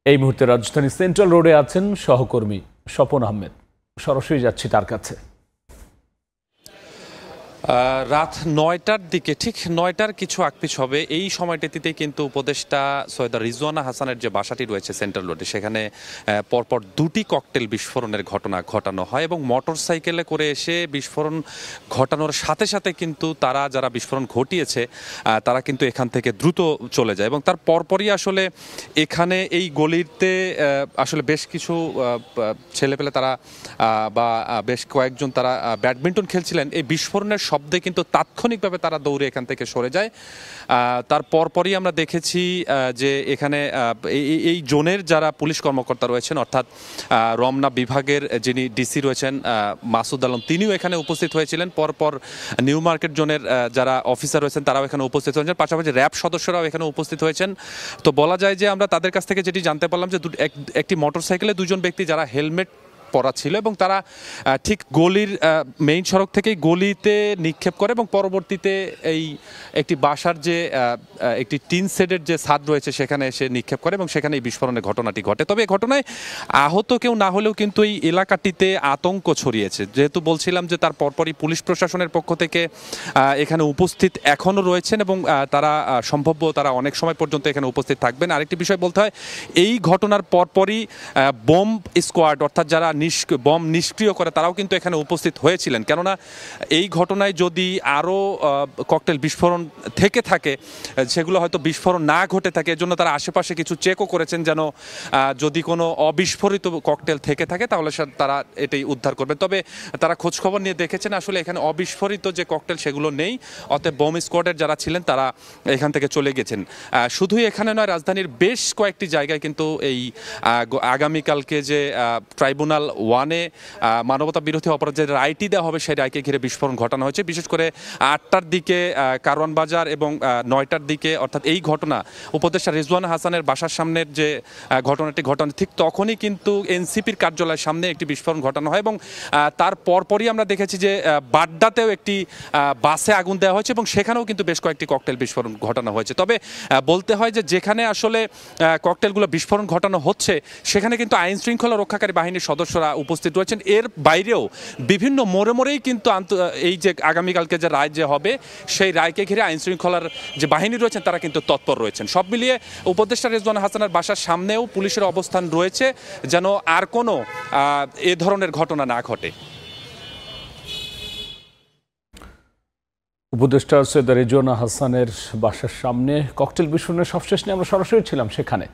এই মুহূর্তে রাজধানী সেন্ট্রাল রোডে আছেন সহকর্মী স্বপন আহমেদ। সরাসরি যাচ্ছি তার কাছে। রাত ৯টার দিকে, ঠিক ৯টার কিছু আগপিছ হবে, এই সময়টিতে কিন্তু উপদেষ্টা সৈয়দা রিজওয়ানা হাসানের যে বাসাটি রয়েছে সেন্ট্রাল রোডে, সেখানে পরপর দুটি ককটেল বিস্ফোরণের ঘটনা ঘটানো হয় এবং মোটর সাইকেলে করে এসে বিস্ফোরণ ঘটানোর সাথে সাথে কিন্তু তারা যারা বিস্ফোরণ ঘটিয়েছে তারা কিন্তু এখান থেকে দ্রুত চলে যায় এবং তার পরপরই আসলে এখানে এই গলিতে আসলে বেশ কিছু ছেলেপেলে তারা বা বেশ কয়েকজন তারা ব্যাডমিন্টন খেলছিলেন। এই বিস্ফোরণের শব্দে কিন্তু তাৎক্ষণিকভাবে তারা দৌড়ে এখান থেকে সরে যায়। তার পরপরই আমরা দেখেছি যে এখানে এই জোনের যারা পুলিশ কর্মকর্তা রয়েছেন, অর্থাৎ রমনা বিভাগের যিনি ডিসি রয়েছেন মাসুদ আলম, তিনিও এখানে উপস্থিত হয়েছিলেন। পরপর নিউ মার্কেট জোনের যারা অফিসার রয়েছেন তারাও এখানে উপস্থিত হয়েছেন, পাশাপাশি র্যাব সদস্যরাও এখানে উপস্থিত হয়েছেন। তো বলা যায় যে আমরা তাদের কাছ থেকে যেটি জানতে পারলাম যে একটি মোটরসাইকেলে দুজন ব্যক্তি যারা হেলমেট পরা ছিল এবং তারা ঠিক গলির মেইন সড়ক থেকেই গলিতে নিক্ষেপ করে এবং পরবর্তীতে এই একটি বাসার যে একটি টিন শেডের যে ছাদ রয়েছে সেখানে এসে নিক্ষেপ করে এবং সেখানে এই বিস্ফোরণের ঘটনাটি ঘটে। তবে এই ঘটনায় আহত কেউ না হলেও কিন্তু এই এলাকাটিতে আতঙ্ক ছড়িয়েছে, যেহেতু বলছিলাম যে তার পরপরই পুলিশ প্রশাসনের পক্ষ থেকে এখানে উপস্থিত এখনও রয়েছেন এবং তারা সম্ভাব্য তারা অনেক সময় পর্যন্ত এখানে উপস্থিত থাকবেন। আরেকটি বিষয় বলতে হয়, এই ঘটনার পরপরই বোম স্কোয়াড, অর্থাৎ যারা বম নিষ্ক্রিয় করে, তারাও কিন্তু এখানে উপস্থিত হয়েছিলেন। কেননা এই ঘটনায় যদি আরও ককটেল বিস্ফোরণ থেকে থাকে, সেগুলো হয়তো বিস্ফোরণ না ঘটে থাকে, এজন্য তারা আশেপাশে কিছু চেকও করেছেন যেন যদি কোনো অবিস্ফোরিত ককটেল থেকে থাকে তাহলে তারা এটাই উদ্ধার করবেন। তবে তারা খোঁজখবর নিয়ে দেখেছেন আসলে এখানে অবিস্ফোরিত যে ককটেল সেগুলো নেই, অতএব বোম স্কোয়াডের যারা ছিলেন তারা এখান থেকে চলে গেছেন। শুধুই এখানে নয়, রাজধানীর বেশ কয়েকটি জায়গায় কিন্তু এই আগামীকালকে যে ট্রাইব্যুনাল 1-এ মানবতা বিরোধী অপরাধের রায়টি দেওয়া হবে, সেই রায়কে ঘিরে বিস্ফোরণ ঘটানো হয়েছে। বিশেষ করে 8টার দিকে কারওয়ান বাজার এবং 9টার দিকে, অর্থাৎ এই ঘটনা উপদেষ্টা রিজওয়ানা হাসানের বাসার সামনের যে ঘটনাটি ঘটানো, ঠিক তখনই কিন্তু এনসিপির কার্যালয়ের সামনে একটি বিস্ফোরণ ঘটানো হয় এবং তার পরপরই আমরা দেখেছি যে বাড্ডাতেও একটি বাসে আগুন দেওয়া হয়েছে এবং সেখানেও কিন্তু বেশ কয়েকটি ককটেল বিস্ফোরণ ঘটানো হয়েছে। তবে বলতে হয় যে যেখানে আসলে ককটেলগুলো বিস্ফোরণ ঘটানো হচ্ছে সেখানে কিন্তু আইন শৃঙ্খলা রক্ষাকারী বাহিনীর সদস্যরা উপস্থিত রয়েছেন। এর বাইরেও বিভিন্ন মোড়ে মোড়েই কিন্তু এই যে আগামীকালকে যে রায় যে হবে সেই রায়কে ঘিরে আইন শৃঙ্খলার যে বাহিনী রয়েছেন তারা কিন্তু তৎপর রয়েছেন। সব মিলিয়ে উপদেষ্টা রিজওয়ানা হাসানের বাসার সামনেও পুলিশের অবস্থান রয়েছে যেন আর কোনো এ ধরনের ঘটনা না ঘটে। উপদেষ্টা সৈয়দা রিজওয়ানা হাসানের বাসার সামনে ককটেল বিস্ফোরণের সবশেষ নিয়ে আমরা সরাসরি ছিলাম সেখানে।